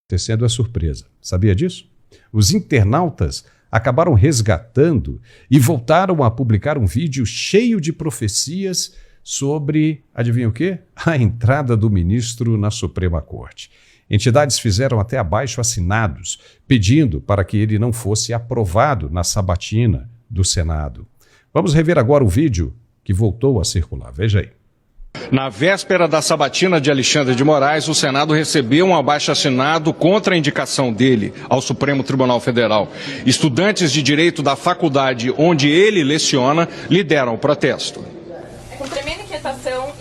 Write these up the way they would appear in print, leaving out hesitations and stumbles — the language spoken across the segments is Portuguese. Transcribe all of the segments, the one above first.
acontecendo é surpresa. Sabia disso? Os internautas acabaram resgatando e voltaram a publicar um vídeo cheio de profecias sobre, adivinha o quê? A entrada do ministro na Suprema Corte. Entidades fizeram até abaixo-assinados, pedindo para que ele não fosse aprovado na sabatina do Senado. Vamos rever agora o vídeo que voltou a circular. Veja aí. Na véspera da sabatina de Alexandre de Moraes, o Senado recebeu um abaixo-assinado contra a indicação dele ao Supremo Tribunal Federal. Estudantes de direito da faculdade onde ele leciona lideram o protesto. Com tremenda inquietação,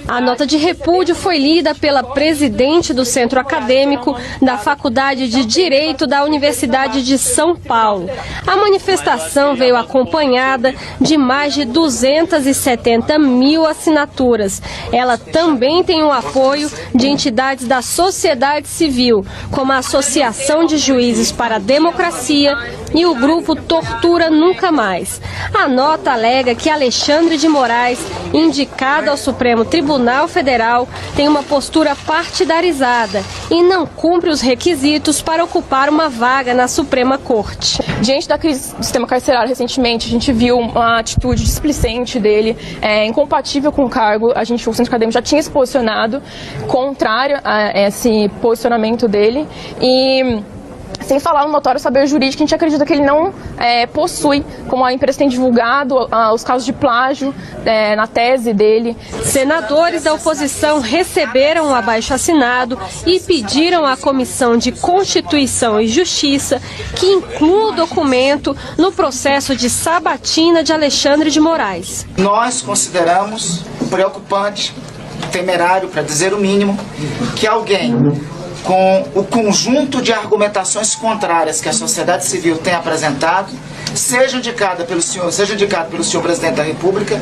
a nota de repúdio foi lida pela presidente do Centro Acadêmico da Faculdade de Direito da Universidade de São Paulo. A manifestação veio acompanhada de mais de 270 mil assinaturas. Ela também tem o apoio de entidades da sociedade civil, como a Associação de Juízes para a Democracia e o grupo Tortura Nunca Mais. A nota alega que Alexandre de Moraes, indicado ao Supremo Tribunal Federal, tem uma postura partidarizada e não cumpre os requisitos para ocupar uma vaga na Suprema Corte. Diante da crise do sistema carcerário recentemente, a gente viu uma atitude displicente dele, incompatível com o cargo. O Centro Acadêmico já tinha se posicionado contrário a esse posicionamento dele e... Sem falar no notório saber jurídico, a gente acredita que ele não possui, como a imprensa tem divulgado, os casos de plágio na tese dele. Senadores da oposição receberam o abaixo-assinado e pediram à Comissão de Constituição e Justiça que inclua o documento no processo de sabatina de Alexandre de Moraes. Nós consideramos preocupante, temerário, para dizer o mínimo, que alguém com o conjunto de argumentações contrárias que a sociedade civil tem apresentado, seja indicado pelo senhor presidente da República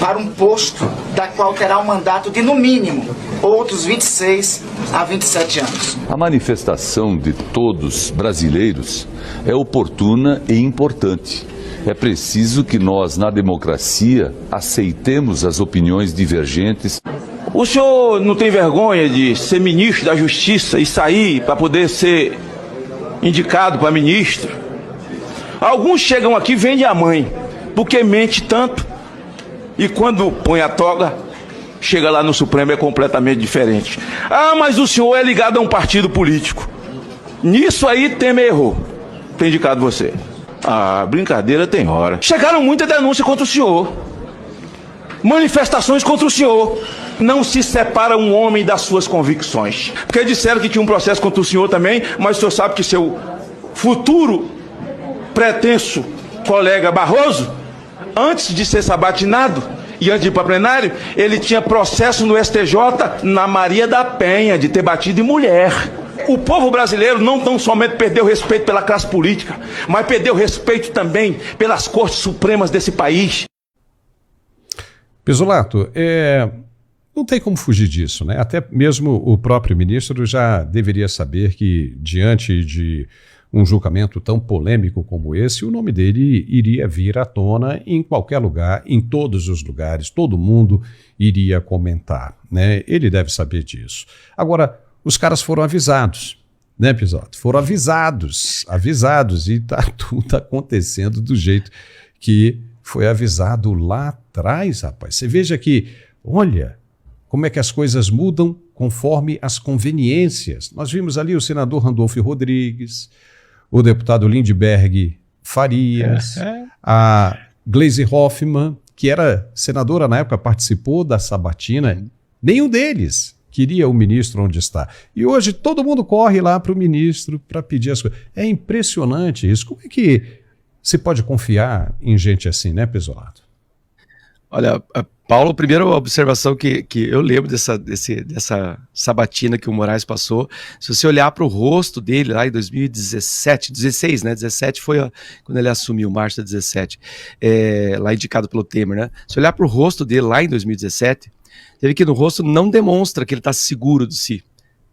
para um posto da qual terá um mandato de, no mínimo, outros 26 a 27 anos. A manifestação de todos brasileiros é oportuna e importante. É preciso que nós, na democracia, aceitemos as opiniões divergentes. O senhor não tem vergonha de ser ministro da Justiça e sair para poder ser indicado para ministro? Alguns chegam aqui e vendem a mãe, porque mente tanto, e quando põe a toga, chega lá no Supremo é completamente diferente. Ah, mas o senhor é ligado a um partido político. Nisso aí Temer errou, tem indicado você. Ah, brincadeira tem hora. Chegaram muita denúncia contra o senhor, manifestações contra o senhor. Não se separa um homem das suas convicções. Porque disseram que tinha um processo contra o senhor também, mas o senhor sabe que seu futuro pretenso colega Barroso, antes de ser sabatinado e antes de ir para plenário, ele tinha processo no STJ na Maria da Penha, de ter batido em mulher. O povo brasileiro não tão somente perdeu respeito pela classe política, mas perdeu respeito também pelas cortes supremas desse país. Pisolato, não tem como fugir disso, né? Até mesmo o próprio ministro já deveria saber que, diante de um julgamento tão polêmico como esse, o nome dele iria vir à tona em qualquer lugar, em todos os lugares, todo mundo iria comentar, né? Ele deve saber disso. Agora, os caras foram avisados, né, Pisoto? Foram avisados, e tá tudo acontecendo do jeito que foi avisado lá atrás, rapaz. Você veja que, olha, como é que as coisas mudam conforme as conveniências. Nós vimos ali o senador Randolfo Rodrigues, o deputado Lindbergh Farias, a Gleisi Hoffmann, que era senadora na época, participou da sabatina. Nenhum deles queria o ministro onde está. E hoje todo mundo corre lá para o ministro para pedir as coisas. É impressionante isso. Como é que se pode confiar em gente assim, né, Pisolato? Olha, Paulo, a primeira observação que eu lembro dessa sabatina que o Moraes passou, se você olhar para o rosto dele lá em 2017, 16, né? 17 foi quando ele assumiu, março de 17, lá indicado pelo Temer, né? Se olhar para o rosto dele lá em 2017, você vê que no rosto não demonstra que ele está seguro de si,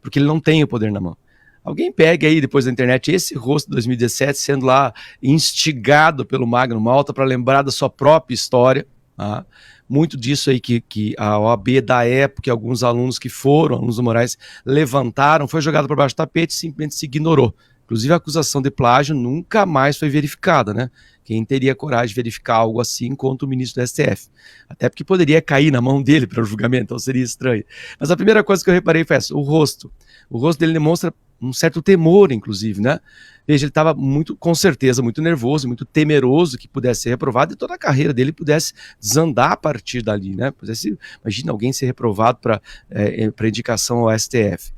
porque ele não tem o poder na mão. Alguém pegue aí depois da internet esse rosto de 2017 sendo lá instigado pelo Magno Malta para lembrar da sua própria história, muito disso aí que a OAB da época, alguns alunos que foram, alunos do Moraes, levantaram, foi jogado por baixo do tapete e simplesmente se ignorou. Inclusive a acusação de plágio nunca mais foi verificada, né? Quem teria coragem de verificar algo assim contra o ministro do STF? Até porque poderia cair na mão dele para o julgamento, então seria estranho. Mas a primeira coisa que eu reparei foi essa, o rosto. O rosto dele demonstra um certo temor, inclusive, né? Veja, ele estava com certeza, muito nervoso, muito temeroso que pudesse ser reprovado e toda a carreira dele pudesse desandar a partir dali, né? Imagina alguém ser reprovado para indicação ao STF.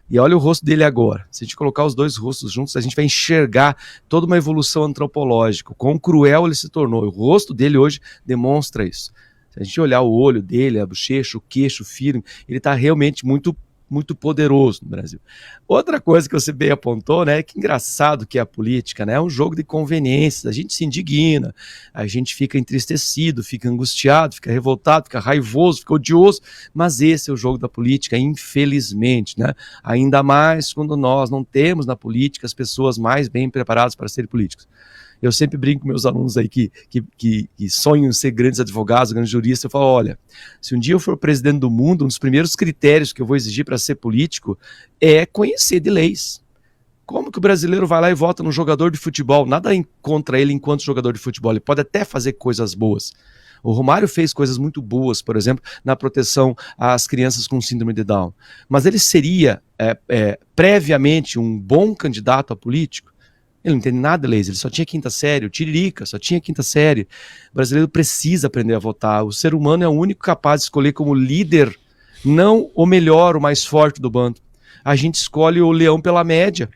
E olha o rosto dele agora. Se a gente colocar os dois rostos juntos, a gente vai enxergar toda uma evolução antropológica, quão cruel ele se tornou. O rosto dele hoje demonstra isso. Se a gente olhar o olho dele, a bochecha, o queixo firme, ele está realmente muito poderoso no Brasil. Outra coisa que você bem apontou, né, que engraçado que é a política, né, é um jogo de conveniências, a gente se indigna, a gente fica entristecido, fica angustiado, fica revoltado, fica raivoso, fica odioso, mas esse é o jogo da política, infelizmente, né, ainda mais quando nós não temos na política as pessoas mais bem preparadas para serem políticos. Eu sempre brinco com meus alunos aí que sonham ser grandes advogados, grandes juristas. Eu falo, olha, se um dia eu for presidente do mundo, um dos primeiros critérios que eu vou exigir para ser político é conhecer de leis. Como que o brasileiro vai lá e vota num jogador de futebol? Nada contra ele enquanto jogador de futebol, ele pode até fazer coisas boas. O Romário fez coisas muito boas, por exemplo, na proteção às crianças com síndrome de Down. Mas ele seria previamente um bom candidato a político? Ele não entende nada de leis, ele só tinha quinta série, o Tiririca só tinha quinta série. O brasileiro precisa aprender a votar, o ser humano é o único capaz de escolher como líder, não o melhor, o mais forte do bando. A gente escolhe o leão pela média.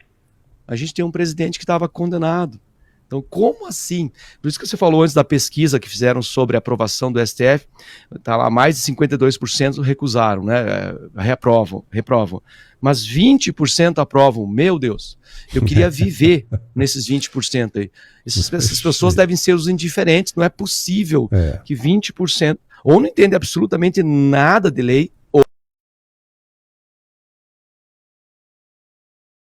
A gente tem um presidente que estava condenado. Então, como assim? Por isso que você falou antes da pesquisa que fizeram sobre a aprovação do STF, tá lá, mais de 52% recusaram, né? Reprovam. Mas 20% aprovam. Meu Deus, eu queria viver nesses 20% aí. Essas pessoas devem ser os indiferentes. Não é possível que 20% ou não entendem absolutamente nada de lei,